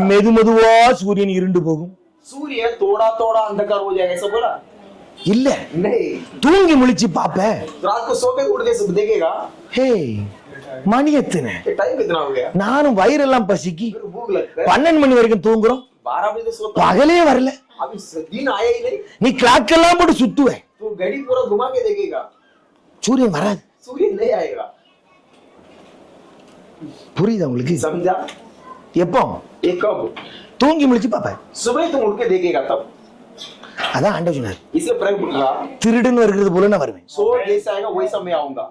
மெது மெதுவா சூரியன் இருண்டு போகும். सूर्य थोड़ा थोड़ा अंधकार हो जाएगा ऐसा बोला இல்ல, नहीं. தூங்கி முழிச்சு பாப்ப. रात को सो के उठ के सब देखेगा ஹே, மணி எத்தனை? टाइम कितना हो गया. நானும் வயிறெல்லாம் பசிக்கி फिर भूख लगता है. 12 மணி வரைக்கும் தூங்குறோம். 12 बजे सोता. பகலே வரல. अभी दिन आया ही नहीं. நீ கிளாக் எல்லாம் போட்டு சுத்துவ. तू घड़ी पूरा घुमा के देखेगा. சூரியன் வராது. सूर्य नहीं आएगा. புரியுதா உங்களுக்கு? समझा. எப்போ? ये कब? தூங்கி முழிச்சு பாப்ப. सुबह तुम उठ के देखेगा तब. அதான் ஆண்டவர் சொன்னார், इसे प्रभु बोला திருடன் வருகிறது போல நான் வருவேன். सो जैसा आएगा वैसा मैं आऊंगा.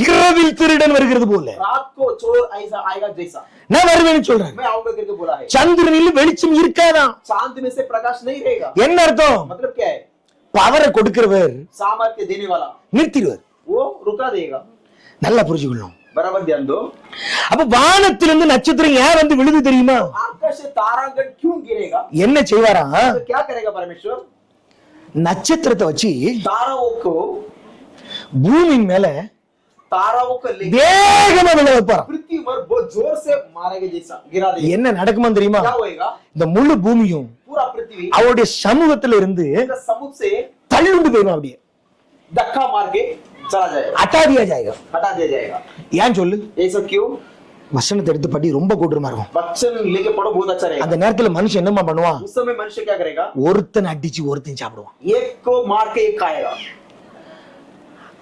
இரவில் திருடன் வருகிறது போல रात को चोर ऐसा आएगा जैसा நான் வருவேன்னு சொல்றேன். मैं आऊंगा करके बोला है. சந்திரனில் வெளிச்சம் இருக்காதான். चांद में से प्रकाश नहीं रहेगा. என்ன அர்த்தம்? मतलब क्या है? பவரை கொடுக்கிறவர் सामर्थ्य देने वाला நிறுத்திடுவார். वो रुका देगा. நல்லா புரிஞ்சுக்கணும். बराबर ध्यान दो. அப்ப வானத்திலிருந்து நட்சத்திரம் ஏன் வந்து விழுது தெரியுமா? आकाश से तारागण क्यों गिरेगा? என்ன செய்வாரா? तो क्या करेगा परमेश्वर? நட்சத்திரத்தை வச்சு ताराओं को பூமியின் மேல ताराओं को लेकर வேகமா விழ வைப்பாராம். पृथ्वी पर बहुत जोर से मारेगा जैसा गिरा देगा. என்ன நடக்குமா தெரியுமா? क्या होएगा? இந்த முழு பூமியும் पूरा पृथ्वी அவருடைய சமூகத்துல இருந்து उसका समुद्र से தள்ளுண்டு போயிடும். அப்படியே धक्का मार के चला जाएगा. हटा दिया जाएगा. हटा दिया जाएगा. ஏன் சொல்லு? ऐसा क्यों? வசனத்தை எடுத்து படி, ரொம்ப கொடூரமா இருக்கும். वचन लेके पढ़ो बहुत अच्छा रहेगा. அந்த நேரத்துல மனுஷன் என்னமா பண்ணுவான்? उस समय मनुष्य क्या करेगा? ஒருத்தன் அடிச்சு ஒருத்தன் சாப்பிடுவான். एक को मार के एक खाएगा.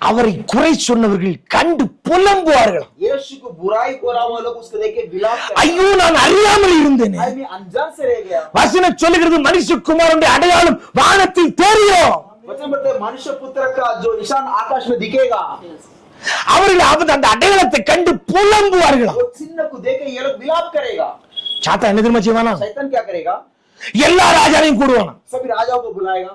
அவரை குறை சொன்னவர்கள் கண்டு புலம்புவார்கள். यीशु को बुराई बोला हुआ लोग उसको देख के विलाप करेंगे. ஐயோ, நான் அறியாமல் இருந்தேனே. मैं अनजान से रह गया. வசனம் சொல்லுகிறது மனுஷகுமாரனுடைய அடையாளம் வானத்தில் தெரியும். वचन बोलते हैं मनुष्य पुत्र का जो निशान आकाश में दिखेगा. அவர்கள் அந்த அடையாளத்தை கண்டு புலம்புவார்கள். वो चिन्ह को देख के ये लोग विलाप करेगा. சாத்தா என்ன தெரியுமா செய்வானா? शैतान क्या करेगा? எல்லா ராஜாவையும் கூடுவானா. सभी राजाओं को बुलाएगा.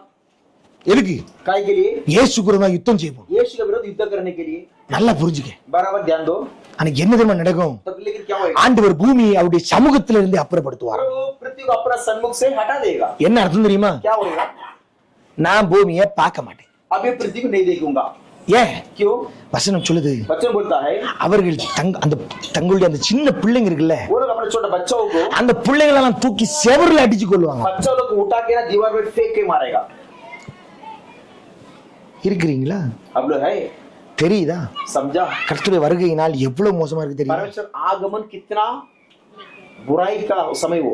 எதுக்கு? काय के लिए? இயேசுக்கு தான் யுத்தம் செய்வோம். यीशु के विरुद्ध युद्ध करने के लिए. நல்லா புரிஞ்சுக்க. बराबर ध्यान दो. அன்னைக்கு என்ன தெரியுமா நடக்கும்? तब लेकिन क्या होएगा? ஆண்டவர் பூமியை அவருடைய சமூகத்துல இருந்து அப்புறப்படுத்துவார். वो पृथ्वी को अपना सन्मुख से हटा देगा. என்ன அர்த்தம் தெரியுமா? क्या होएगा? நான் பூமியை பார்க்க மாட்டேன். अब ये पृथ्वी को नहीं देखूंगा. ஏன்? क्यों? வசனம் சொல்லுது, बच्चों बोलता है அவர்கள் தங்களுடைய அந்த சின்ன பிள்ளைங்க இருக்குல்ல, वो लोग अपने छोटे बच्चों को அந்த பிள்ளைங்களெல்லாம் தூக்கி செவர்ல அடிச்சு கொள்வாங்க. बच्चों लोग को उठा के ना दीवार पे फेंक के मारेगा. இருக்கிறீங்களா? अब लोग है தெரியுதா? समझा? கர்த்தருடைய வருகையினால் எவ்வளவு மோசமா இருக்கு தெரியுமா? परमेश्वर आगमन कितना बुराई का समय वो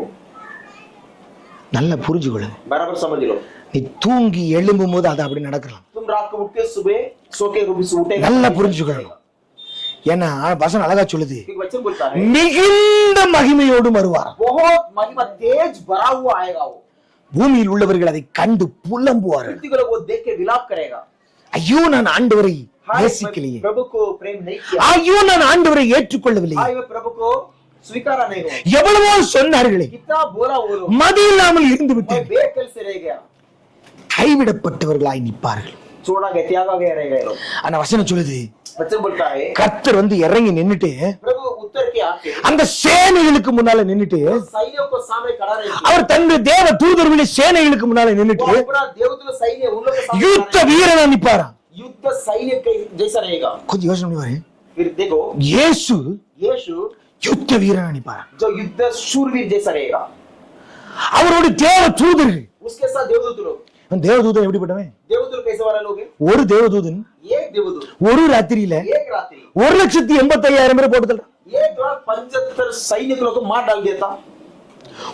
நல்லா புரிஞ்சுக்கொள்ளு. बराबर समझ लो. நீ தூங்கி எழும்பும் போது அது அப்படி நடக்கலாம். तुम रात को उठ के सुबह सो के रूप से उठेगा. நல்லா புரிஞ்சுக்கணும். ஏன்னா வசனம் அழகா சொல்லுது, क्योंकि वचन बोलता है மிகுந்த மகிமையோடு வருவார். बहुत महिमा तेज भरा हुआ आएगा. वो பூமியில் உள்ளவர்கள் அதை கண்டு புலம்புவார்கள். पृथ्वी को लोग वो देख के विलाप करेगा. ஐயோ, நான் ஆண்டவரை हाय நேசிக்கலையே. प्रभु को प्रेम नहीं किया. ஐயோ, நான் ஆண்டவரை ஏற்றுக்கொள்ளவில்லை. हाय मैं प्रभु को स्वीकारा नहीं हूं. எவ்வளவோ சொன்னார்களே, कितना बोला वो लोग. மதி இல்லாமல் இருந்து விட்டு मैं बेकल से रह गया. கைவிடப்பட்டவர்களாய் நிற்பார்கள். छोड़ा गया, त्यागा गया रह गए लोग. ஆனா வசனம் சொல்லுது, वचन बोलता है கர்த்தர் வந்து இறங்கி நின்னுட்டு प्रभु उत्तर के आके அந்த சேனைகளுக்கு முன்னால நின்னுட்டு, सैनियों को सामने खड़ा रहे. அவர் தன்னுடைய தேவ தூதர்களுடைய சேனைகளுக்கு முன்னால நின்னுட்டு वो अपना देवदूत सैन्य उन लोगों के सामने யுத்த खड़ा வீரனா நிப்பாராம். रहे. युद्ध सैन्य के जैसा रहेगा. கொஞ்சம் யோசனை பண்ணி பாரு. फिर देखो இயேசு यीशु யுத்த வீரனா நிப்பாராம். जो युद्ध शूरवीर जैसा रहेगा. அவருடைய தேவ தூதர்கள், उसके साथ देवदूत लोग. தேவதூதன் எப்படிப்பட்டவன்? देवदूत कैसे वाला लोग हैं? ஒரு தேவதூதன் एक देवदूत ஒரு ராத்திரியில एक रात्रि 1,85,000 பேரை போட்டு தள்ளுறான். 1,75,000 सैनिक लोग को मार डाल देता.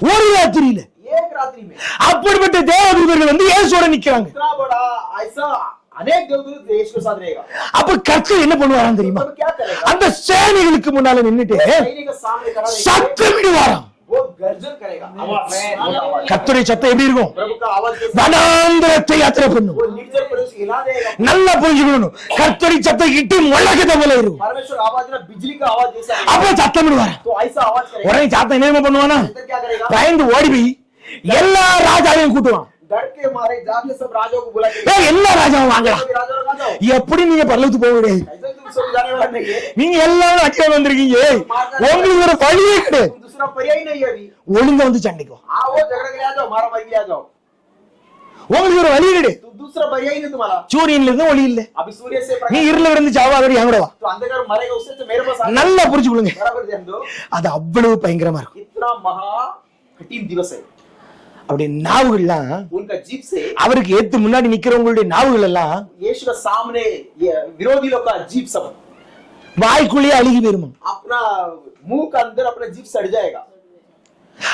ஒரு ராத்திரியில. एक रात्रि में அப்படிப்பட்ட தேவதூதர்கள் வந்து இயேசுவோட நிக்கிறாங்க. इतना बड़ा ऐसा अनेक देवदूत देश के साथ रहेगा. அப்ப கர்த்தர் என்ன பண்ணுவாராம் தெரியுமா? तब क्या करेगा? அந்த சேனைகளுக்கு முன்னால நின்னுட்டு सैनिक के सामने खड़ा रहेगा. சத்தமிடுவாராம். वो गर्जन करेगा. आवाज. கர்த்தருடைய சத்தம் எப்படி இருக்கும்? प्रभु का आवाज कैसा? வனாந்தரத்தை யாத்திரை பண்ணும். वो निर्जन प्रदेश हिला देगा. நல்லா புரிஞ்சுக்கணும். கர்த்தருடைய சத்தம் இட்டு முழக்கத போல இருக்கும். परमेश्वर आवाज ना बिजली का आवाज जैसा है. அப்ப சத்தமிடுவாராம். तो ऐसा आवाज करेगा. உடனே சாத்தம் என்ன பண்ணுவானா? इधर क्या करेगा? பயந்து ஓடி போய் எல்லா ராஜாவையும் கூட்டுவான். डर के मारे जाके सब राजाओं को बुला के எல்லா ராஜாவும் வாங்கலாம். सभी राजाओं को जाओ. எப்படி நீங்க பரலோகத்துக்கு போக முடியாது? ऐसे तुम सब जाने वाले नहीं है. நீங்க எல்லாரும் அடிக்க வந்திருக்கீங்க. உங்களுக்கு ஒரு வழியே கிடையாது. तुम दूसरा पर्याय नहीं है अभी. ஒழுங்கா வந்து சண்டைக்கு வா. आओ झगड़े के लिए आ जाओ, मारा मारी के लिए आ जाओ. உங்களுக்கு ஒரு வழி கிடையாது. तो दूसरा पर्याय नहीं तुम्हारा. சூரியன்ல இருந்து ஒளி இல்ல. अभी सूर्य से நீ प्रकाश இருள இருந்து சாவாதடி என் கூட வா. तो अंधकार मरेगा उससे तो मेरे पास आ. நல்லா புரிஞ்சுக்கொள்ளுங்க. बराबर ध्यान दो. அது அவ்வளவு பயங்கரமா இருக்கும். इतना कितना महा कठिन दिवस है। அப்படி நாவுகள்லாம் उनका जीभ से அவருக்கு ஏத்து முன்னாடி நிக்கிறவங்களுடைய நாவுகள் எல்லாம் यीशु का सामने ये विरोधी लोग का जीभ सब வாய்க்குள்ளேயே அழுகி போயிருமா. अपना मुंह का अंदर अपना जीभ सड़ जाएगा।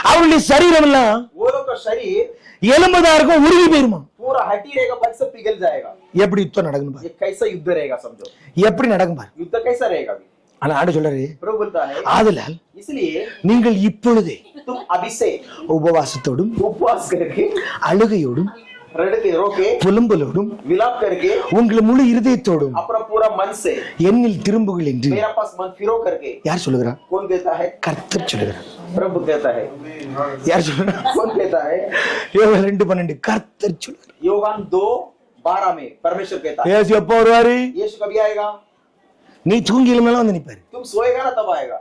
அவருடைய சரீரம் எல்லாம் वो लोग का शरीर எலும்புதான் இருக்கும், உருகி போயிருமா. पूरा हड्डी रहेगा, बच से पिघल जाएगा। எப்படி யுத்தம் நடக்கும் பாரு, ये कैसा युद्ध रहेगा समझो, எப்படி நடக்கும் பாரு. युद्ध कैसा रहेगा अभी। ஆனா ஆண்டு சொல்றாரு, प्रभु बोलता है ஆதலால் इसलिए நீங்கள் இப்பொழுதே तुम अभी से உபவாசத்தோடும் उपवास करके அழுகையோடும் रड़के रोके புலம்பலோடும் विलाप करके உங்கள் முழு இருதயத்தோடும் अपना पूरा मन से என்னில் திரும்புங்கள் என்று मेरा पास मन फिरो करके। யார் சொல்லுகிறா? कौन कहता है? கர்த்தர் சொல்லுகிறார். प्रभु कहता है। யார் சொல்லுகிறா? कौन कहता है? யோவான் 2:12 கர்த்தர் சொல்லுகிறார். योहान 2:12 में परमेश्वर कहता है। இயேசு எப்போ வருவாரு? यीशु कभी आएगा? நீ தூங்கி எழுந்தாலும் வந்து நிப்பாரு. तुम सोएगा ना तब आएगा।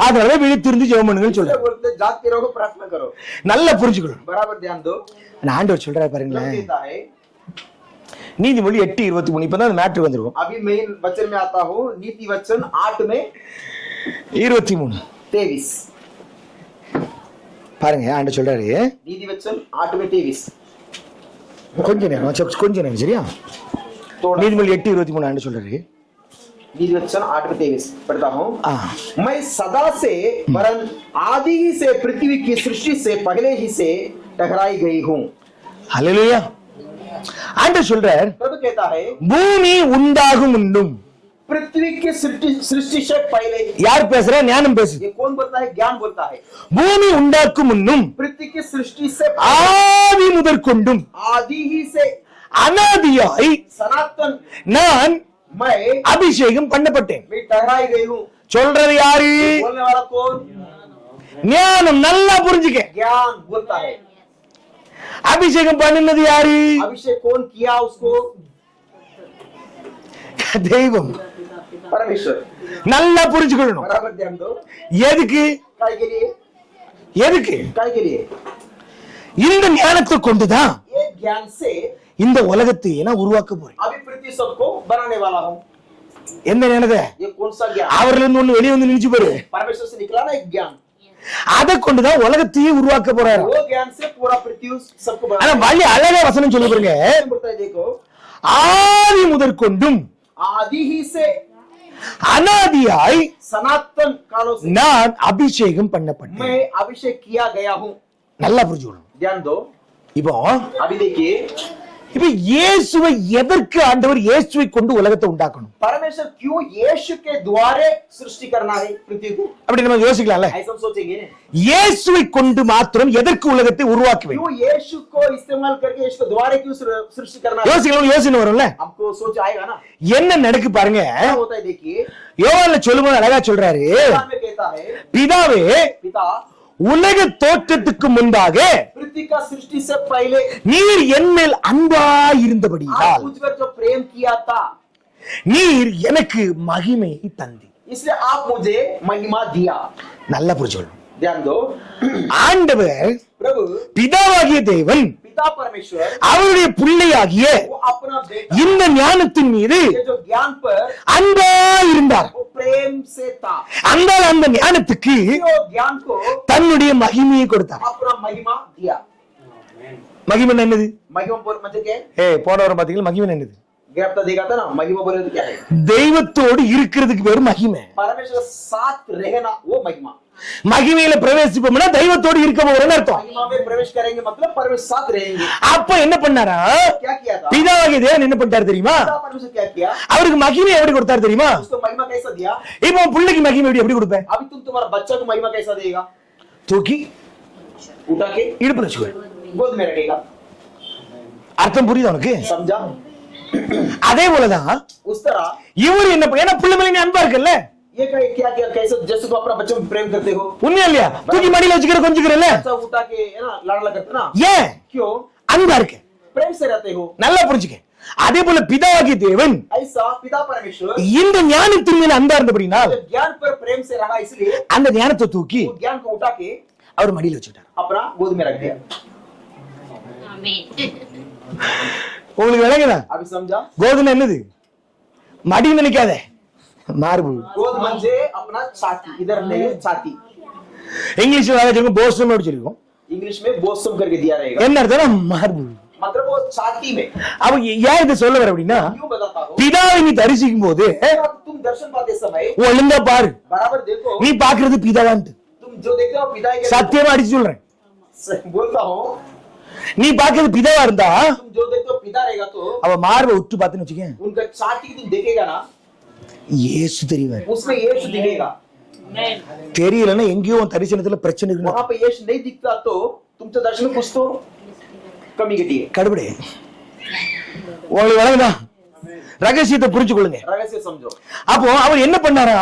அதனால விழித்திருந்து ஜெபம் பண்ணுங்கன்னு इसलिए சொல்றாரு. बोलते जागते रहो, प्रार्थना करो। நல்லா புரிஞ்சுக்கணும். बराबर ध्यान दो। ஆண்டவர் சொல்றாரு प्रभु பாருங்களேன், कहता है, நீதிமொழி 8:23 இப்பதான் அந்த மேட்ரு வந்துரும். अभी मैं वचन में आता हूँ, नीति वचन 8 में 23 23। பாருங்க ஆண்டவர் சொல்றாரு, नीति वचन 8 में 23। கொஞ்ச நேரம் சரியா? थोड़ा நீதிமொழி 8:23 ஆண்டவர் சொல்றாரு, नीति वचन 8 में 23 पढ़ता हूँ। ஆ मैं सदा से वरन आदि ही से पृथ्वी की सृष्टि से पहले ही से ठहराई गई हूँ। ஹல்லேலூயா. ஆண்டவர் சொல்றார், प्रभु कहता है பூமி உண்டாகும் முன்னும். पृथ्वी की सृष्टि से पहले। யார் பேசுறா? ஞானம் பேசுது. ये कौन बोलता है? ज्ञान बोलता है। பூமி உண்டாக்கும் முன்னும் पृथ्वी की सृष्टि से ஆதி முதற்கொண்டும் आदि ही से அனாதியாய் सनातन நான் मैं அபிஷேகம் பண்ணப்பட்டேன். मैं ठहराई गई हूँ। சொல்றது யாரு? बोलने वाला कौन? ஞானம். நல்லா புரிஞ்சுக்க. ज्ञान बोलता है। அபிஷேகம் பண்ணினது யாரு? अभिषेक कौन किया उसको? தெய்வம். परमेश्वर। நல்லா புரிஞ்சுக்கணும். बराबर ध्यान दो। எதுக்கு? काय के लिए? எதுக்கு? काय के लिए? இந்த ஞானத்தை கொண்டுதான் ये ज्ञान से இந்த உலகத்தை நான் உருவாக்க போறேன். अभी पृथ्वी सबको बनाने वाला हूँ। எந்த ஞானத்தை? ये कौन सा ज्ञान? அவர்ல இருந்து ஒண்ணு வெளியே வந்து நினைச்சு பாரு. परमेश्वर से निकला ना एक ज्ञान। அதை கொண்டுதான் உலகத்தையே உருவாக்க போறாரு. वो ज्ञान से पूरा पृथ्वी सबको ஆனா बनाने வழி அழகா வசனம் சொல்லி பாருங்க, बोलता है। देखो, ஆதி முதற்கொண்டும் आदि ही से அனாதியாய் सनातन कालों से நான் அபிஷேகம் பண்ணப்பட்டேன். मैं अभिषेक किया गया हूँ। நல்லா புரிஞ்சுக்கணும். ध्यान दो। இப்போ अभी देखिए, இப்ப இயேசுவை எதற்கு ஆண்டவர் இயேசுவை கொண்டு உலகத்தை உண்டாக்கணும்? परमेश्वर क्यों यीशु के द्वारे सृष्टि करना है पृथ्वी को? அப்படி நம்ம யோசிக்கலாம்ல. ऐसा हम सोचेंगे ना? இயேசுவை கொண்டு மாத்திரம் எதற்கு உலகத்தை உருவாக்க வேண்டும்? क्यों यीशु को इस्तेमाल करके यीशु के द्वारे क्यों सृष्टि करना है? யோசிக்கலாம், யோசனை வரும்ல. हमको सोच आएगा ना? என்ன நடக்கு பாருங்க. क्या होता है देखिए, யோவான்ல சொல்லும்போது அழகா சொல்றாரு, कुरान में कहता है, பிதாவே पिता உலக தோற்றத்துக்கு முன்பாக पृथ्वी का सृष्टि से पहले நீர் என்மேல் அன்பாய் आप இருந்தபடியால் मुझ पर जो प्रेम किया था, நீர் எனக்கு மகிமையை தந்தி. इसलिए आप मुझे महिमा दिया। நல்லா புரிஞ்சுக்கணும். ध्यान दो। ஆண்டவர் प्रभु பிதாவாகிய தேவன் पिता परमेश्वर அவருடைய பிள்ளையாகிய वो अपना बेटा, இந்த ஞானத்தின் மீது ये जो ज्ञान पर அன்பாய் இருந்தார். वो प्रेम से था। அந்த ஞானத்துக்கு वो ज्ञान को தன்னுடைய மகிமையை கொடுத்தார். अपना महिमा दिया। மகிமை என்னது? महिमा बोल मतलब क्या है? போன வாரம் பாத்தீங்கன்னா மகிமை என்னது? गिरफ्तार देखा था ना, महिमा बोले तो क्या है? தெய்வத்தோடு இருக்கிறதுக்கு பேரு மகிமை. परमेश्वर साथ रहना वो महिमा। மகிமையில பிரவேசிப்போம்னா தெய்வத்தோடு இருக்க போறோம்னு அர்த்தம். महिमा में प्रवेश करेंगे मतलब परमेश्वर साथ रहेंगे। அப்ப என்ன பண்ணாரா? क्या किया था? பிதாவாகிய தேவன் என்ன பண்ணிட்டார் தெரியுமா? पिता परमेश्वर क्या किया? அவருக்கு மகிமை எப்படி கொடுத்தார் தெரியுமா? उसको महिमा कैसा दिया? இப்போ பிள்ளைக்கு மகிமை எப்படி கொடுப்பேன்? अभी तुम तुम्हारा बच्चा को महिमा कैसा देगा? தூக்கி उठा के இடுப்புல வச்சுக்கோ. गोद में रखेगा। அர்த்தம் புரியுதா உனக்கு? समझा? அதே போலதான் उस तरह இவர் என்ன, ஏன்னா பிள்ளை மேல நீ அன்பா இருக்குல்ல, ये क्या क्या कैसे जैसे तुम अपना बच्चों में प्रेम करते हो, உண்மையா இல்லையா? தூக்கி மடியில வச்சுக்கிற கொஞ்சிக்கிறல்ல, बच्चा उठा के है ना लाडला करते ना, ஏன்? क्यों? அன்பா இருக்கு. प्रेम से रहते हो। நல்லா புரிஞ்சுக்க. அதே போல பிதாவாகிய தேவன் ऐसा पिता परमेश्वर இந்த ஞானத்தின் மேல அன்பா இருந்தபடினா जब ज्ञान पर प्रेम से रहा, इसलिए அந்த ஞானத்தை தூக்கி वो ज्ञान को उठा के அவர் மடியில வச்சுட்டார். अपना गोद में रख दिया। உங்களுக்கு விளங்குதா? अभी समझा? கோதுமை என்னது? மடி நினைக்காத, மார்பு. गोद म्हणजे अपना छाती, इधर नहीं छाती. இங்கிலீஷ்ல வேற சொல்லுங்க, போஸ்டம் சொல்லிருக்கோம். इंग्लिश में बोसम करके दिया रहेगा. என்ன அர்த்தம்? மார்பு. मतलब वो छाती में. அவ ஏன் இதை சொல்ல வர அப்படின்னா, क्यों बताता हूँ? பிதாவை நீ தரிசிக்கும் போது तुम दर्शन पाते समय ஒழுங்கா பாரு, बराबर देखो. நீ பாக்குறது பிதாவான்ட்டு तुम जो देखते हो पिता के. சத்தியமா அடிச்சு சொல்றேன், बोलता हूँ. நீ பாக்குறது பிதாவா இருந்தா तुम जो देखते हो पिता रहेगा तो அவ மார்பை உற்று பார்த்துன்னு வச்சுக்கேன், उनका छाती तुम देखेगा ना, இயேசு தெரிவார். उसमें यीशु दिखेगा. தெரியலன்னா எங்கேயோ உன் தரிசனத்துல பிரச்சனை இருக்குன்னு वहां पे यीशु नहीं दिखता तो तुमसे दर्शन में कुछ तो कमी घटी है. கடுபடி. உங்களுக்கு வழங்குதா? ரகசியத்தை புரிஞ்சு கொள்ளுங்க. रहस्य समझो. அப்போ அவர் என்ன பண்ணாரா?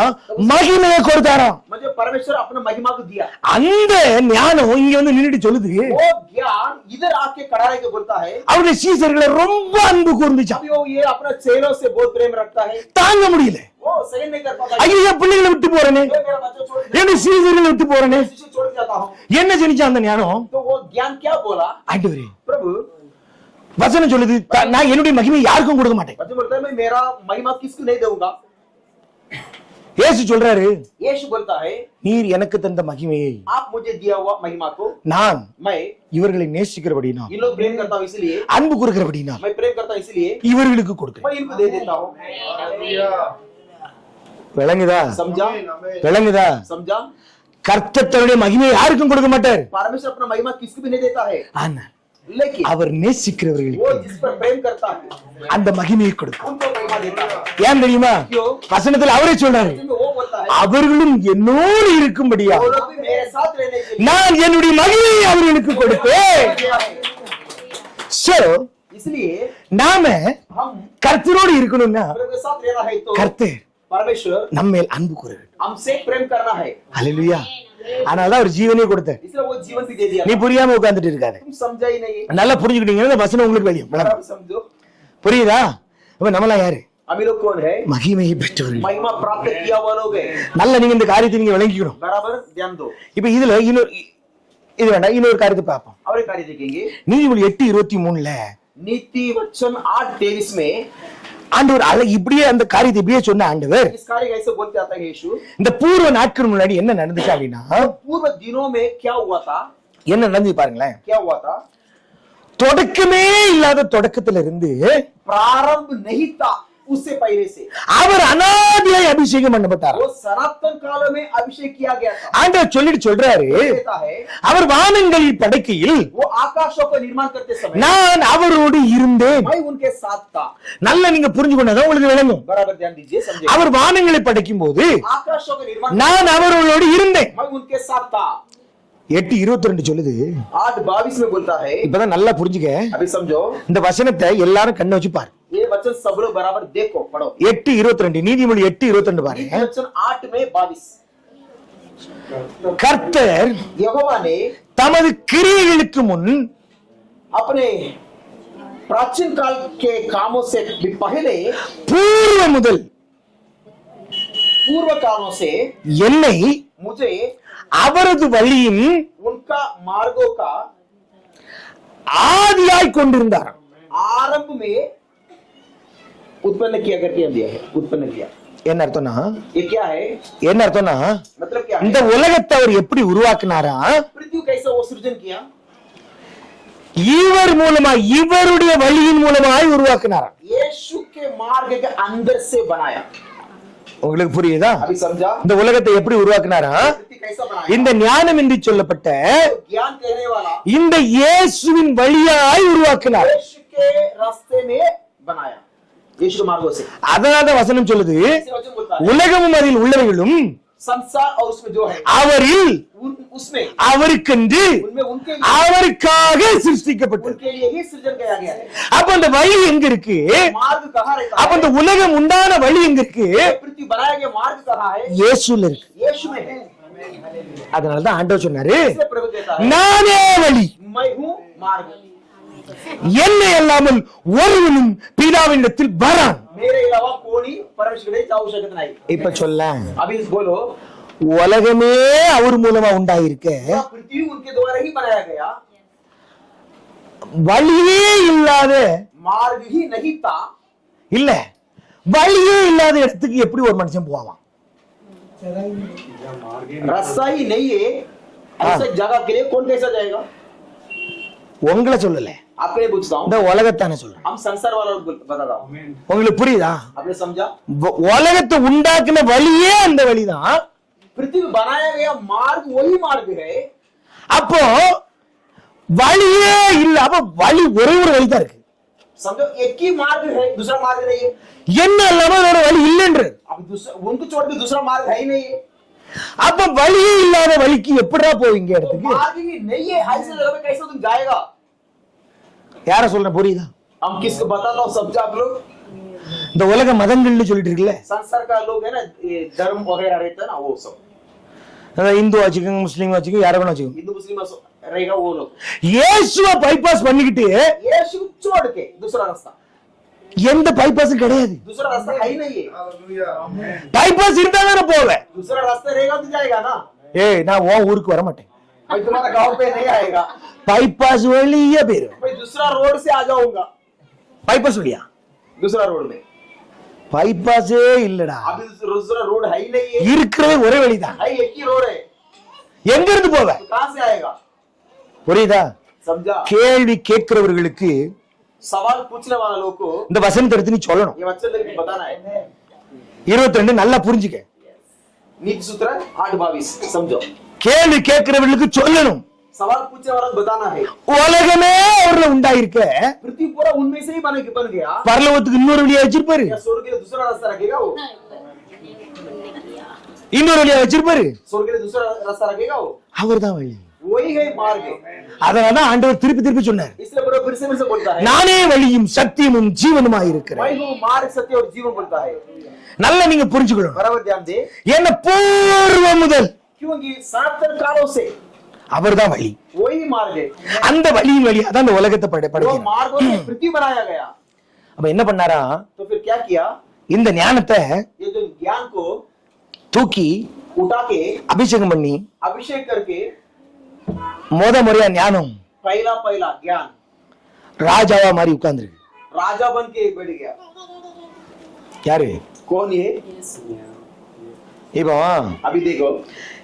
மகிமையை கொடுத்தாராம். मुझे परमेश्वर अपना महिमा को दिया. அந்த ஞானம் இங்க வந்து நின்னுட்டு சொல்லுது, वो ज्ञान इधर आके खड़ा रह के बोलता है. அவருடைய சீசர்களை ரொம்ப அன்பு கூர்ந்துச்சாம். अभी वो ये अपना चेलों से बहुत प्रेम रखता है. தாங்க முடியல. वो सहन नहीं कर पाता. ஐயோ என் பிள்ளைகளை விட்டு போறேனே, ये मेरा बच्चा छोड़ के என் சீசர்களை விட்டு போறேனே, शिष्य छोड़ के जाता हूँ. என்ன செஞ்சா அந்த ஞானம்? तो वो ज्ञान क्या बोला? ஆண்டவரே, प्रभु வசனம் சொல்லுது, நான் என்னுடைய மகிமையை யாருக்கும் கொடுக்க மாட்டேன். बच्चा बोलता है मैं मेरा महिमा किसको नहीं दूंगा. இயேசு சொல்றாரு, यीशु बोलता है நீர் எனக்கு தந்த மகிமையை आप मुझे दिया हुआ महिमा को நான் मैं இவர்களை நேசிக்கிறபடினா, इन लोग प्रेम करता हूँ इसलिए, அன்பு கொடுக்கிறபடினா मैं प्रेम करता हूँ इसलिए இவர்களுக்கு கொடுக்கிறேன். मैं इनको दे देता हूँ. விளங்குதா? समझा? விளங்குதா? समझा? கர்த்தர் தன்னுடைய மகிமையை யாருக்கும் கொடுக்க மாட்டார். परमेश्वर अपना महिमा किसको भी नहीं देता है, ஆனா लेकिन அவர் நேசிக்கிறவர்களுக்கு वो जिस पर प्रेम करता है அந்த மகிமையை கொடுக்கும். उनको महिमा देता है. ஏன் தெரியுமா? क्यों? வசனத்துல அவரே சொல்றாரு, जिसमें वो बोलता है அவர்களும் என்னோடு இருக்கும்படியா वो लोग भी मेरे साथ रहने के लिए நான் என்னுடைய மகிமையை அவர்களுக்கு கொடுப்பேன். दिया है. So, इसलिए நாம हम கர்த்தரோடு இருக்கணும்னா प्रभु के साथ रहना है तो கர்த்தர் परमेश्वर நம்ம மேல் அன்பு கூற வேண்டும். हमसे प्रेम करना है. ஹalleluya. அதனாலதான் அவர் ஜீவனே கொடுத்தார். इसलिए वो जीवन भी दे दिया. நீ புரியாம உட்கார்ந்துட்டு இருக்காத, तुम समझा ही नहीं. நல்லா புரிஞ்சுக்கிட்டீங்கன்னா இந்த வசனம் உங்களுக்கு வெளியே बराबर समझो. புரியுதா? இப்ப நம்மளா யாரு? हम लोग कौन है? மகிமையை பெற்றவர்கள். महिमा प्राप्त किया हुआ लोग है. நல்ல நீங்க இந்த காரியத்தை நீங்க விளங்கிக்கணும். बराबर ध्यान दो. இப்ப இதுல இது வேண்டாம், இன்னொரு காரியத்தை பார்ப்போம். और एक कार्य देखेंगे. நீதிமொழி 8:23 नीति वचन 8:23 में ஆண்டவர் இப்படியே அந்த காரியத்தை இப்படியே சொன்ன ஆண்டவர், इस कार्य कैसे बोलते आता है यीशु. இந்த பூர்வ நாட்கள் முன்னாடி என்ன நடந்துச்சு அப்படின்னா, पूर्व दिनों में क्या हुआ था? என்ன நடந்து பாருங்களேன். क्या हुआ था? தொடக்கமே இல்லாத தொடக்கத்துல இருந்து प्रारंभ नहीं था, उससे पहले से அவர் அநாதியாய் அபிஷேகம் பண்ணப்பட்டார். वो सनातन काल में अभिषेक किया गया था. ஆண்டவர் சொல்லிட்டு சொல்றாரு, कहता है அவர் வானங்களில் படைக்கையில் वो आकाशों को निर्माण करते समय நான் அவரோடு இருந்தேன். मैं उनके साथ था. நல்லா நீங்க புரிஞ்சுக்கொண்டா உங்களுக்கு விளங்கும். बराबर ध्यान दीजिए, समझिए. அவர் வானங்களை படைக்கும் போது आकाशों का निर्माण நான் அவரோடு இருந்தேன். मैं उनके साथ था. 8:22 சொல்லுது. 8:22 में बोलता है. இப்பதான் நல்லா புரிஞ்சுக்க. अभी समझो. இந்த வசனத்தை எல்லாரும் கண்ண வச்சு பாரு. ये वचन सब लोग बराबर देखो, पढ़ो. 8:22 நீதிமொழி 8:22 பாருங்க. नीति वचन 8 में 22. கர்த்தர் यहोवा ने தமது கிரியைகளுக்கு முன் अपने प्राचीन काल के कामों से भी पहले பூர்வ முதல் पूर्व कालों से என்னை मुझे அவரது வழியின் उनका मार्गों का ஆதியாய் கொண்டிருந்தார். आरंभ में उत्पन्न किया करके दिया है. उत्पन्न किया என்ன அர்த்தம்னா, ये क्या है? என்ன அர்த்தம்னா, मतलब क्या है? இந்த உலகத்தை அவர் எப்படி உருவாக்குனாரா, पृथ्वी कैसे वो सृजन किया? இவர் மூலமா இவருடைய வழியின் மூலமாய் உருவாக்குனாரா. यीशु के मार्ग के अंदर से बनाया. உங்களுக்கு புரியுதா? अभी समझा? இந்த உலகத்தை எப்படி உருவாக்குனாரா, पृथ्वी कैसा बनाया? இந்த ஞானம் என்று சொல்லப்பட்ட ज्ञान कहने वाला இந்த இயேசுவின் வழியாய் உருவாக்கினார். यीशु के रास्ते में बनाया. यीशु के मार्गों से. அதனால வசனம் சொல்லுது, इसे वचन बोलता है உலகமும் அதில் உள்ளவைகளும் संसार और उसमें जो है அவரில் उसमें அவருக்கென்று उनमें उनके அவருக்காக சிருஷ்டிக்கப்பட்டது. उनके लिए ही सृजन किया गया है. அப்ப அந்த வழி எங்க இருக்கு? मार्ग कहाँ रहता அப்ப है? அந்த உலகம் உண்டான வழி எங்க இருக்கு? पृथ्वी बनाया गया मार्ग कहाँ है? இயேசுல இருக்கு. यीशु में है. அதனாலதான் ஆண்டவர் சொன்னாரு, इसलिए प्रभु कहता है நானே வழி, मैं हूँ मार्ग. என்னை அல்லாமல் ஒருவனும் பிதாவினிடத்தில் வரான். मेरे अलावा कोई परमेश्वर के जाऊ शकत नहीं. இப்ப சொல்ல, अभी बोलो உலகமே அவர் மூலமா உண்டாயிருக்க, पृथ्वी उनके द्वारा ही बनाया गया. வழியே இல்லாத मार्ग ही नहीं था. இல்ல வழியே இல்லாத இடத்துக்கு எப்படி ஒரு மனுஷன் போவான்? रास्ता ही नहीं है ऐसे जगह के लिए कौन कैसा जाएगा? உங்களை சொல்லல, आपके लिए पूछता हूँ, இந்த உலகத்தானே சொல்றேன். हम संसार वालों को बता रहा हूँ, உங்களுக்கு புரியுதா? आपने समझा? உலகத்தை உண்டாக்குன வழியே அந்த வழிதான். पृथ्वी बनाया गया मार्ग वही मार्ग है. அப்போ வழியே இல்ல, அப்ப வழி ஒரே ஒரு வழிதான் இருக்கு. समझो एक ही मार्ग है, दूसरा मार्ग नहीं है. என்ன இல்லாம வேற வழி இல்லைன்ற. अब उनको छोड़ के दूसरा मार्ग है ही नहीं है. அப்ப வழியே இல்லாத வழிக்கு எப்படிடா போவீங்க இடத்துக்கு? मार्ग ही नहीं है, ऐसे जगह पे कैसे तुम जाएगा? யார சொல்றேன் புரியுதா? हम किसको बताता हूँ, समझा आप लोग? இந்த உலக மதங்கள்னு சொல்லிட்டு இருக்குல்ல, संसार का लोग है ना, ये धर्म वगैरह रहता है ना, वो सब இந்து வச்சுக்கோங்க, முஸ்லீம் வச்சுக்கோங்க, யார வேணா வச்சுக்கோங்க. हिंदू मुस्लिम रहेगा वो लोग. இயேசுவை பைபாஸ் பண்ணிக்கிட்டு यीशु को छोड़ के दूसरा रास्ता, எந்த பைபாஸும் கிடையாது. दूसरा रास्ता है ही नहीं है. பைபாஸ் இருந்தா தானே போவேன். दूसरा रास्ता रहेगा तो जाएगा ना. ஏய், நான் உன் ஊருக்கு வர மாட்டேன். मैं तुम्हारा गांव पे नहीं आएगा, பைபாஸ் வழியே போயிருவேன். मैं दूसरा रोड से आ जाऊंगा. பைபாஸ் வழியா? दूसरा रोड में பைபாஸே இல்லடா, अभी दूसरा रोड है ही नहीं है. இருக்கிறதே ஒரே வழிதான். है एक ही रोड है, எங்க இருந்து போவ? तो कहां से आएगा? புரியுதா? समझा? கேள்வி கேட்கிறவர்களுக்கு सवाल पूछने वाले लोग को இந்த வசனத்தை எடுத்து நீ சொல்லணும். ये वचन लेके बताना है. 22 நல்லா புரிஞ்சுக்க. नीति सूत्र 8:22 समझो. கேள்வி கேட்கிறவர்களுக்கு சொல்லணும். सवाल पूछने वाला को बताना है. உலகமே அவர்ல உண்டாயிருக்க पृथ्वी पूरा उनमें से ही बन गया. பரலோகத்துக்கு இன்னொரு வழியா வச்சிருப்பாரு, क्या स्वर्ग के लिए दूसरा रास्ता रखेगा वो? இன்னொரு வழியா வச்சிருப்பாரு. स्वर्ग के लिए दूसरा रास्ता रखेगा वो? அவர்தான் வழி. वही है मार्ग. அதனாலதான் ஆண்டவர் திருப்பி திருப்பி சொன்னார், इसलिए पूरा फिर से बोलता है, நானே வழியும் சத்தியமும் ஜீவனுமாய் இருக்கிறேன். मैं हूँ मार्ग, सत्य और जीवन बोलता है. நல்லா நீங்க புரிஞ்சுக்கணும். बराबर ध्यान दे, என்ன பூர்வ முதல் क्योंकि सनातन कालों से அவர்தான் வழி. वही मार्ग है. அந்த வழியின் வழியா தான் இந்த உலகத்தை वो படைக்கிறார். मार्गों से पृथ्वी बनाया गया. அப்ப என்ன பண்ணாரா? तो फिर क्या किया? இந்த ஞானத்தை ये जो ज्ञान को தூக்கி उठा के அபிஷேகம் பண்ணி अभिषेक करके முறையா ஞானம் पहला ज्ञान ராஜாவா மாதிரி உட்கார்ந்துருக்கு. राजा बन के बैठ गया. யாரு? कौन ये? இப்போ अभी देखो,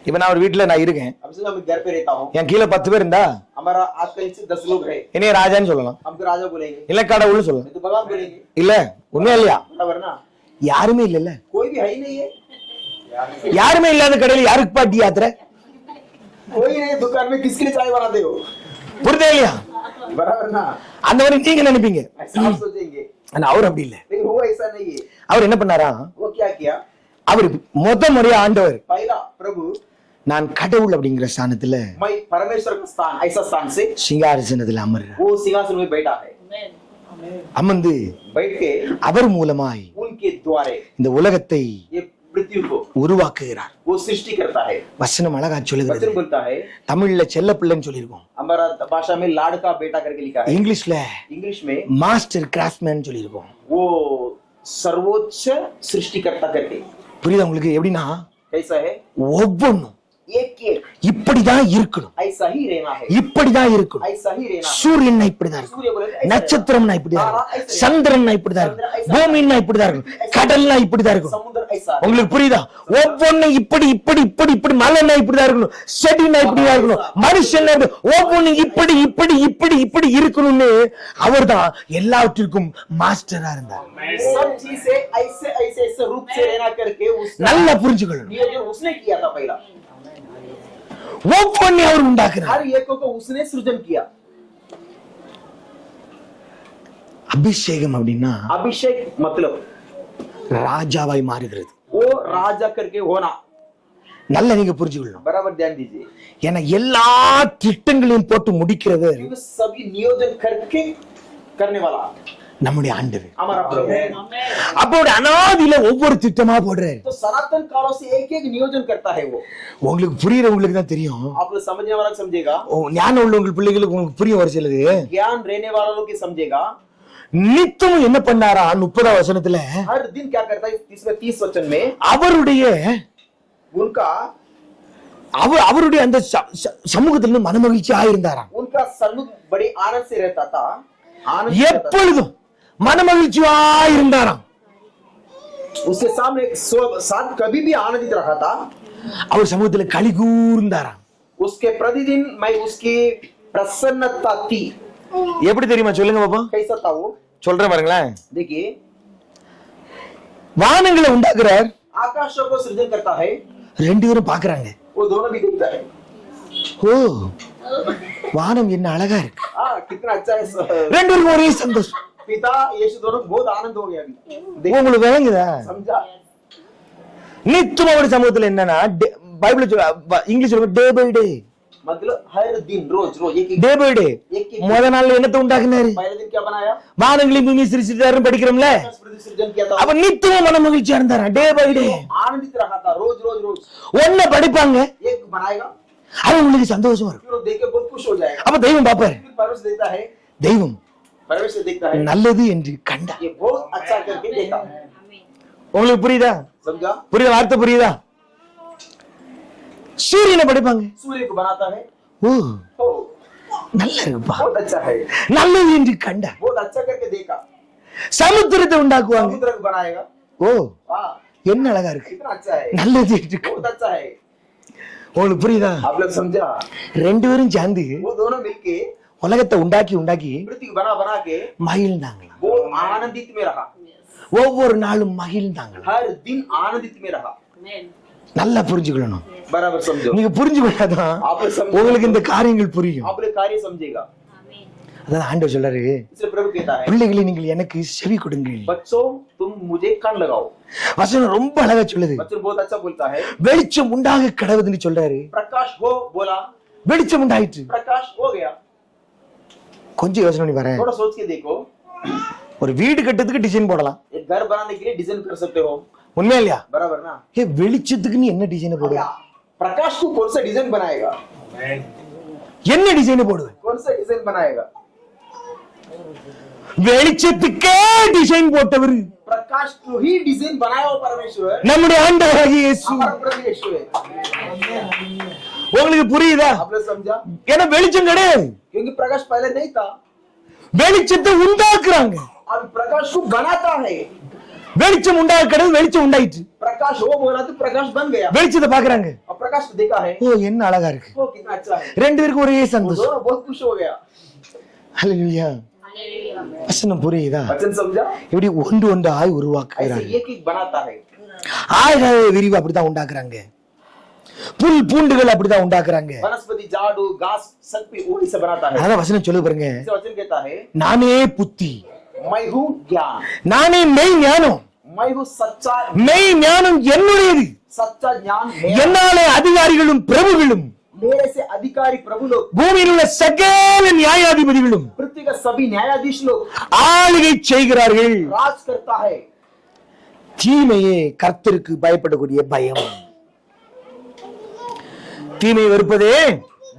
இப்ப நான் ஒரு வீட்டுல நான் இருக்கேன், अब से मैं घर पे रहता हूँ, என் கீழே 10 பேர் இருந்தா हमारा आज कहीं से 10 लोग है, என்னைய ராஜான்னு சொல்லலாம், हमको राजा बोलेंगे, இல்ல கடவுள்னு சொல்லலாம். नहीं तो भगवान बोलेंगे. இல்ல உண்மையா இல்லையா? बराबर ना? யாருமே இல்லல்ல. कोई भी है ही नहीं है. யாருமே இல்லாத கடையில யாருக்கு பாட்டி யாத்திரை? कोई नहीं. दुकान में किसके लिए चाय बनाते हो? புரியுதா இல்லையா? बराबर ना? அந்த மாதிரி நீங்க நினைப்பீங்க, ऐसा आप सोचेंगे, ஆனா அவர் அப்படி இல்ல. लेकिन वो ऐसा नहीं है. அவர் என்ன பண்ணாரா? वो क्या किया? அவர் முறையா ஆண்டவர், पहला प्रभु, நான் கடவுள் அப்படிங்கிற ஸ்தானத்துல मैं परमेश्वर का स्थान, ऐसा स्थान से சிங்காசனத்துல அமர்ற वो सिंहासन में बैठा है. அமர்ந்து बैठ के அவர் மூலமாய் उनके द्वारे இந்த உலகத்தை ये पृथ्वी को உருவாக்குகிறார். वो सृष्टि करता है. வசனம் அழகா சொல்லுகிறது. वचन बोलता है, தமிழ்ல செல்ல பிள்ளைன்னு சொல்லியிருக்கோம், हमारा भाषा में लाड़का बेटा करके लिखा है, இங்கிலீஷ்ல इंग्लिश में மாஸ்டர் கிராஃப்ட்மேன் சொல்லியிருக்கோம். वो सर्वोच्च सृष्टिकर्ता करके. புரியுதா உங்களுக்கு? எப்படின்னா कैसा है? ஒவ்வொன்னும் एक एक இப்படிதான் இருக்கணும், ऐसा ही रहना है, இப்படிதான் இருக்கணும். ऐसा ही रहना है. சூரியன்னா இப்படிதான் இருக்கும், सूर्य बोले ऐसा நட்சத்திரம்னா இப்படிதான் இருக்கும், சந்திரன்னா இப்படிதான் இருக்கும், பூமின்னா இப்படிதான் இருக்கும், கடல்னா இப்படிதான் இருக்கும். समुद्र ऐसा है. உங்களுக்கு புரியுதா? ஒவ்வொன்னும் இப்படி இப்படி இப்படி இப்படி, மலைன்னா இப்படிதான் இருக்கணும், செடினா இப்படிதான் இருக்கணும், மனுஷன் ஒவ்வொன்னும் இப்படி இப்படி இப்படி இப்படி இருக்கணும்னு அவர்தான் எல்லாவற்றிற்கும் மாஸ்டரா இருந்தார். सब चीजें ऐसे ऐसे ऐसे रूप से रहना करके उसका நல்லா புரிஞ்சுக்கணும். नियोजन उसने किया था. पहला ஒவ்வொன்னையும் அவர் உண்டாக்குறார். हर एक को उसने सृजन किया. அபிஷேகம் அப்படின்னா अभिषेक मतलब ராஜாவாய் மாறுகிறது. वो राजा करके होना. நல்லா நீங்க புரிஞ்சுக்கணும். बराबर ध्यान दीजिए, ஏன்னா எல்லா திட்டங்களையும் போட்டு முடிக்கிறவர் क्योंकि सभी नियोजन करके करने वाला நம்முடைய ஆண்டவர். हमारा प्रभु है. அப்போ அனாதியில ஒவ்வொரு திட்டமா போடுறாரு. तो सनातन कालों से एक एक नियोजन करता है वो. உங்களுக்கு புரியறவங்களுக்கு தான் தெரியும், आप लोग समझने वाला समझेगा, ஞானம் உள்ளவங்க பிள்ளைகளுக்கு உங்களுக்கு புரியும். ஒரு சிலது ज्ञान रहने वाला लोग की समझेगा. நித்தமும் என்ன பண்ணாரா? 30ஆம் வசனத்துல हर दिन क्या करता है? इसमें 30 वचन में அவருடைய उनका அவருடைய அந்த சமூகத்துல மனமகிழ்ச்சியா இருந்தாராம். उनका सन्मुख बड़ी आनंद से रहता था. आनंद எப்பொழுதும் மனமகிழ்ச்சியா இருந்தாராம். उसके सामने साथ कभी भी आनंदित रहा था। அவர் சமூகத்துல களி கூர்ந்தாராம். उसके प्रतिदिन मैं उसकी प्रसन्नता थी। எப்படி தெரியுமா சொல்லுங்க பாப்போம். कैसा था वो? சொல்றேன் பாருங்களேன். देखिए, வானங்களை உண்டாக்குறார், आकाशों को सृजन करता है, ரெண்டு பேரும் பாக்குறாங்க. वो दोनों भी दिखता है। ஓ, வானம் என்ன அழகா இருக்கு. कितना अच्छा है। ரெண்டு பேருக்கும் ஒரே சந்தோஷம். पिता यीशु दोनों को बहुत आनंद हो गया अभी। உங்களுக்கு விளங்குதா? समझा? நித்தம் ஒரு சமூகத்துல என்னன்னா பைபிள் இங்கிலீஷ் சொல்லுங்க டே பை டே. मतलब हर दिन रोज रोज एक டே பை டே. एक முத நாள்ல என்னத்தை உண்டாக்குனாரு? पहले दिन क्या बनाया? வானங்களையும் பூமி சிருஷ்டித்தாருன்னு படிக்கிறோம்ல. सृजन किया था। அப்ப நித்தமும் மன மகிழ்ச்சியா இருந்தாரா டே பை டே. आनंदित रहा था रोज रोज रोज। ஒன்ன படிப்பாங்க, एक बनाएगा, அது உங்களுக்கு சந்தோஷமா இருக்கும். फिर वो देख के बहुत खुश हो जाएगा। அப்ப தெய்வம் பாப்பாரு. फिर परमेश्वर देखता है, தெய்வம் परमेश्वर देखता है நல்லது என்று கண்டா. ये बहुत अच्छा करके देखा। உங்களுக்கு புரியுதா? समझा? புரியுதா? வார்த்தை புரியுதா? சூரியனை படிப்பாங்க. सूर्य को बनाता है, ஓ, ओ நல்லா இருக்குப்பா, बहुत अच्छा है, நல்லது என்று கண்டா. बहुत अच्छा करके देखा। சமுத்திரத்தை உண்டாக்குவாங்க. समुद्र को बनाएगा, ஓ, हाँ என்ன அழகா இருக்கு, कितना अच्छा है, நல்லது என்று बहुत கண்டா. अच्छा है। உங்களுக்கு புரியுதா? आप लोग समझा? ரெண்டு பேரும் சேர்ந்து वो दोनों मिलके உலகத்தை உண்டாக்கி உண்டாக்கி पृथ्वी को बना बना के மகிழ்ந்தாங்களாம். वो आनंदित में रहा, ஒவ்வொரு நாளும் மகிழ்ந்தாங்களாம். हर दिन आनंदित में रहा। நல்லா புரிஞ்சுக்கணும். बराबर समझो। நீங்க புரிஞ்சுக்கிட்டாதான் आप लोग समझो, உங்களுக்கு இந்த காரியங்கள் புரியும். आप लोग कार्य समझेगा। அதான் ஆண்டவர் சொல்றாரு, इसलिए प्रभु कहता है, பிள்ளைகளை நீங்கள் எனக்கு செவி கொடுங்கள். बच्चों तुम मुझे कान लगाओ। வசனம் ரொம்ப அழகா சொல்லுது. बच्चों बहुत अच्छा बोलता है। வெளிச்சம் உண்டாக கடவுதுன்னு சொல்றாரு. प्रकाश हो बोला, வெளிச்சம் உண்டாயிற்று. प्रकाश हो गया। கொஞ்சம் யோசனை பண்ணி பாரு. थोड़ा सोच के देखो, ஒரு வீடு கட்டுறதுக்கு டிசைன் போடலாம், एक घर बनाने के लिए डिजाइन कर सकते हो, உண்மையா இல்லையா? बराबर ना? ஏ, வெளிச்சத்துக்கு நீ என்ன டிசைன் போடுவ? प्रकाश को कौन सा डिजाइन बनाएगा? என்ன டிசைன் போடுவ? कौन सा डिजाइन बनाएगा? வெளிச்சத்துக்கே டிசைன் போட்டவர் प्रकाश को ही डिजाइन बनाया हो परमेश्वर, நம்முடைய ஆண்டவராகிய இயேசு. हमारा प्रभु यीशु है। உங்களுக்கு புரியுதா? आप लोग समझा? ஏன்னா வெளிச்சம் கிடையாது, क्योंकि प्रकाश पहले नहीं था, வெளிச்சத்தை உண்டாக்குறாங்க. अब प्रकाश को बनाता है। வெளிச்சம் உண்டாக கடவுள், வெளிச்சம் உண்டாயிற்று. प्रकाश हो बोला तो प्रकाश बन गया। வெளிச்சத்தை பாக்குறாங்க. अब प्रकाश को देखा है, ஓ, என்ன அழகா இருக்கு. वो कितना अच्छा है, ரெண்டு பேருக்கும் ஒரே वो சந்தோஷம். दोनों बहुत खुश हो गया। ஹல்லேலூயா. வசனம் புரியுதா? वचन समझा? இப்படி ஒன்று ஒன்றாய் ऐसे உருவாக்குறாங்க. एक एक बनाता है। ஆகாய விரிவு அப்படிதான் உண்டாக்குறாங்க. புல் பூண்டுகள் அப்படிதான் உண்டாக்குறாங்க. वनस्पति झाड़ू घास सब भी वही से बनाता है। அதான் வசனம் சொல்லு பாருங்க, इसे वचन कहता है, நானே புத்தி, मैं हूँ ज्ञान, நானே மெய் ஞானம். मैं हूँ सच्चा, மெய் ஞானம் என்னுடையது, सच्चा ज्ञान मेरा, என்னாலே அதிகாரிகளும் பிரபுகளும் मेरे से अधिकारी प्रभु लोग, பூமியில் உள்ள சகல நியாயாதிபதிகளும் पृथ्वी का सभी न्यायाधीश लोग ஆளுகை செய்கிறார்கள். राज करता है। தீமையே கர்த்தருக்கு பயப்படக்கூடிய பயம். தீமையை வெறுப்பதே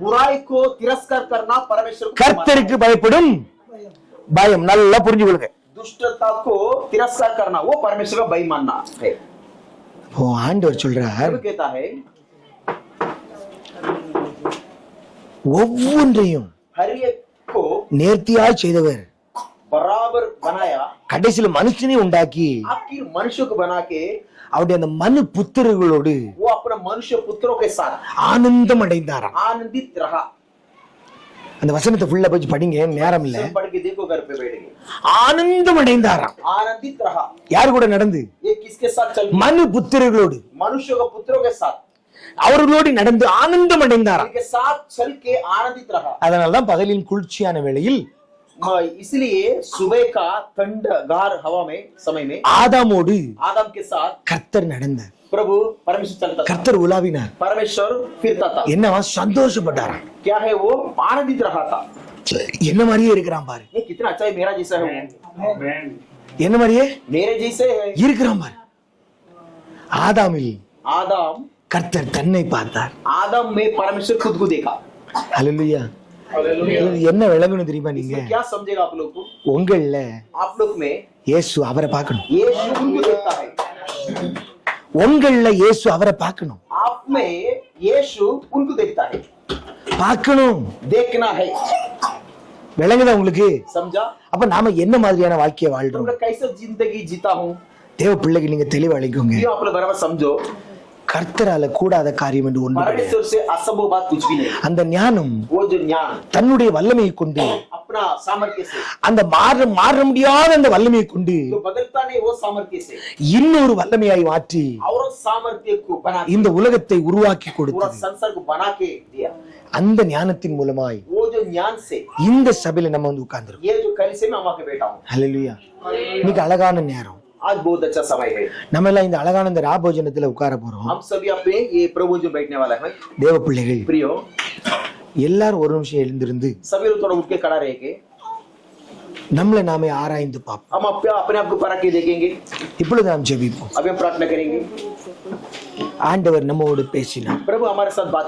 बुराई को तिरस्कार करना परमेश्वर को கர்த்தருக்கு பயப்படும் பயம். நல்லா புரிஞ்சு கொள்ளுங்க. दुष्टता को तिरस्कार करना वो परमेश्वर का भय मानना है। ஓ, ஆண்டவர் சொல்றார், प्रभु कहता है, ஒவ்வொன்றையும் हर एक को நேர்த்தியாய் செய்தவர் बराबर बनाया, கடைசியில மனுஷனை உண்டாக்கி आखिर मनुष्य को बना के அவருடைய அந்த மனு புத்திரர்களோடு वो अपने मनुष्य पुत्रों के साथ ஆனந்தம் அடைந்தாராம். आनंदित रहा। அந்த வசனத்தை ஃபுல்லா போய் படிங்க, நேரம் இல்ல. पढ़ के देखो, घर पे बैठ के ஆனந்தம் அடைந்தாராம். आनंदित रहा। யார் கூட நடந்து? ये किसके साथ चल? மனு புத்திரர்களோடு, मनुष्य के पुत्रों के साथ, அவர்களோடு நடந்து ஆனந்தம் அடைந்தாராம். उनके साथ चल के आनंदित रहा। அதனாலதான் பகலின் குளிர்ச்சியான வேளையில் इसलिए सुबह का ठंडगार हवा में समय में ஆதாமோடு आदम के साथ கர்த்தர் நடந்தார். प्रभु परमेश्वर चलता था, கர்த்தர் உலாவினார். परमेश्वर फिरता था। என்னவா சந்தோஷப்பட்டாராம். क्या है वो? आनंदित रहा था। என்ன மாதிரியே இருக்கிறான் பாரு, ये कितना अच्छा है, मेरा जैसा है वो, என்ன மாதிரியே मेरे जैसे है। இருக்கிறான் பாரு. ஆதாமில் आदम, கர்த்தர் தன்னை பார்த்தார். आदम में परमेश्वर खुद को देखा। ஹல்லேலூயா. என்ன விளங்கணும் தெரியுமா? நீங்க इसमें क्या समझेगा आप लोग को? உங்கள்ல आप लोग में இயேசு அவரை பார்க்கணும். यीशु उनको देखता है। உங்கள்ல இயேசு அவரை பார்க்கணும். आप में यीशु उनको देखता है, பார்க்கணும். देखना है। விளங்குதா உங்களுக்கு? समझा? அப்ப நாம என்ன மாதிரியான வாழ்க்கையை வாழ்றோம்? तुमने कैसे जिंदगी जीता हूँ? தேவ பிள்ளைக்கு நீங்க தெளிவளிக்குங்க. यो आप लोग बराबर समझो, கர்த்தரால கூடாத காரியம் என்று ஒன்று கிடையாது. परमेश्वर से असंभव बात कुछ भी नहीं। அந்த ஞானம் वो जो ज्ञान தன்னுடைய வல்லமையை கொண்டு, अपना सामर्थ्य से, அந்த மாற முடியாத அந்த வல்லமையை கொண்டு जो बदलता नहीं वो सामर्थ्य से இன்னொரு வல்லமையாய் மாற்றி और उस सामर्थ्य को बना के இந்த உலகத்தை உருவாக்கி पूरा கொடுத்தது. संसार को बना के दिया। அந்த ஞானத்தின் மூலமாய் वो जो ज्ञान से இந்த சபையில நம்ம வந்து உட்கார்ந்துருக்கோம். ये जो कलिसिया में हम आके बैठा हूँ, ஹல்லேலூயா. இன்னைக்கு அழகான நேரம். आज बहुत अच्छा समय है। நம்ம எல்லாம் இந்த அழகான இந்த ராபோஜனத்துல உட்கார போறோம். हम सभी अपने ये प्रभु जो बैठने वाला है, தேவ பிள்ளைகள் प्रियो எல்லாரும் ஒரு நிமிஷம் எழுந்திருந்து सभी लोग थोड़ा उठ के खड़ा रह के நம்மளை நாமே ஆராய்ந்து பார்ப்போம். हम अपने आप को परख के देखेंगे। இப்பொழுது நாம் ஜெபிப்போம். अभी हम प्रार्थना करेंगे। ஆண்டவர் நம்மோடு பேசினார். प्रभु हमारे साथ बात